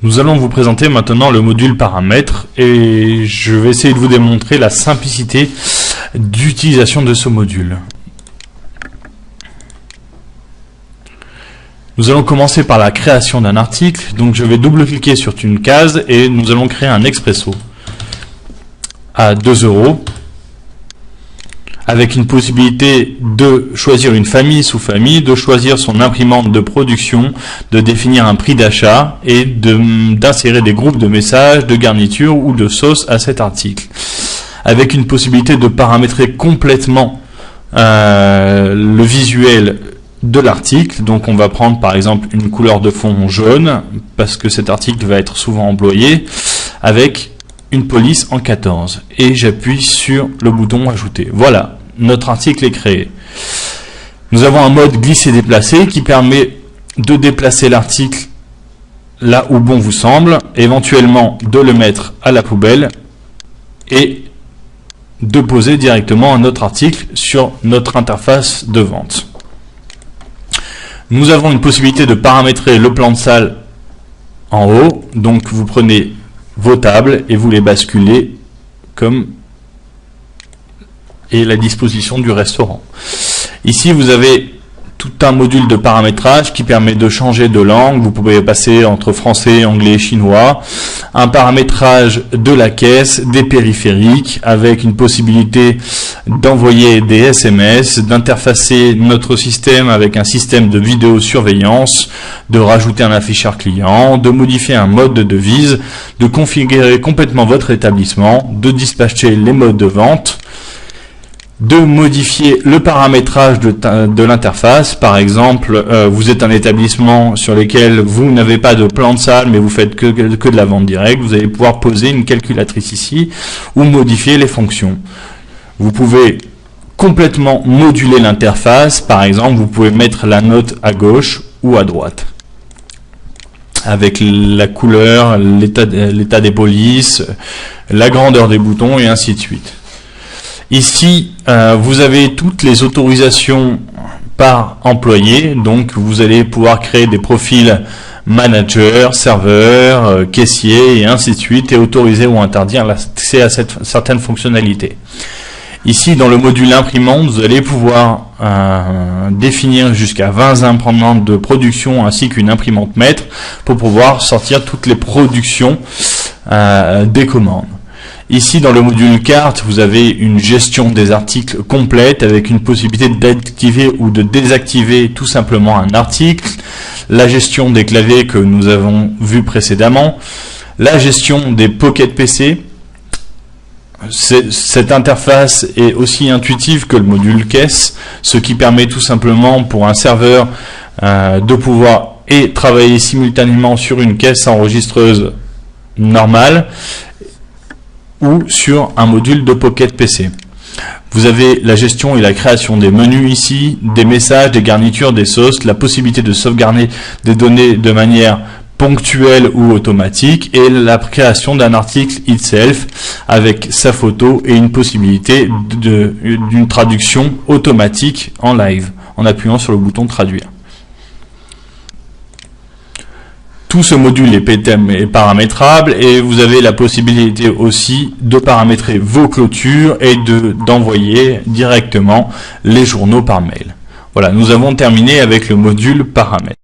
Nous allons vous présenter maintenant le module paramètres et je vais essayer de vous démontrer la simplicité d'utilisation de ce module. Nous allons commencer par la création d'un article. Donc je vais double-cliquer sur une case et nous allons créer un expresso à 2 € avec une possibilité de choisir une famille sous famille, de choisir son imprimante de production, de définir un prix d'achat et d'insérer des groupes de messages, de garnitures ou de sauces à cet article. Avec une possibilité de paramétrer complètement le visuel de l'article. Donc on va prendre par exemple une couleur de fond jaune parce que cet article va être souvent employé, avec une police en 14 et j'appuie sur le bouton ajouter. Voilà, notre article est créé. Nous avons un mode glisser-déplacer qui permet de déplacer l'article là où bon vous semble, éventuellement de le mettre à la poubelle et de poser directement un autre article sur notre interface de vente. Nous avons une possibilité de paramétrer le plan de salle en haut, donc vous prenez vos tables et vous les basculez comme est la disposition du restaurant. Ici vous avez tout un module de paramétrage qui permet de changer de langue. Vous pouvez passer entre français, anglais, chinois. Un paramétrage de la caisse, des périphériques avec une possibilité d'envoyer des SMS, d'interfacer notre système avec un système de vidéosurveillance, de rajouter un afficheur client, de modifier un mode de devise, de configurer complètement votre établissement, de dispatcher les modes de vente, de modifier le paramétrage de l'interface. Par exemple, vous êtes un établissement sur lequel vous n'avez pas de plan de salle mais vous faites que de la vente directe, vous allez pouvoir poser une calculatrice ici ou modifier les fonctions. Vous pouvez complètement moduler l'interface. Par exemple, vous pouvez mettre la note à gauche ou à droite avec la couleur, l'état des polices, la grandeur des boutons et ainsi de suite. Ici, vous avez toutes les autorisations par employé, donc vous allez pouvoir créer des profils manager, serveur, caissier et ainsi de suite et autoriser ou interdire l'accès à certaines fonctionnalités. Ici, dans le module imprimante, vous allez pouvoir définir jusqu'à 20 imprimantes de production ainsi qu'une imprimante maître pour pouvoir sortir toutes les productions des commandes. Ici, dans le module carte, vous avez une gestion des articles complète avec une possibilité d'activer ou de désactiver tout simplement un article, la gestion des claviers que nous avons vu précédemment, la gestion des Pocket PC. Cette interface est aussi intuitive que le module caisse, ce qui permet tout simplement pour un serveur de pouvoir travailler simultanément sur une caisse enregistreuse normale ou sur un module de Pocket PC. Vous avez la gestion et la création des menus ici, des messages, des garnitures, des sauces, la possibilité de sauvegarder des données de manière ponctuelle ou automatique et la création d'un article itself avec sa photo et une possibilité d'une traduction automatique en live en appuyant sur le bouton traduire. Tout ce module est paramétrable et vous avez la possibilité aussi de paramétrer vos clôtures et d'envoyer directement les journaux par mail. Voilà, nous avons terminé avec le module paramètres.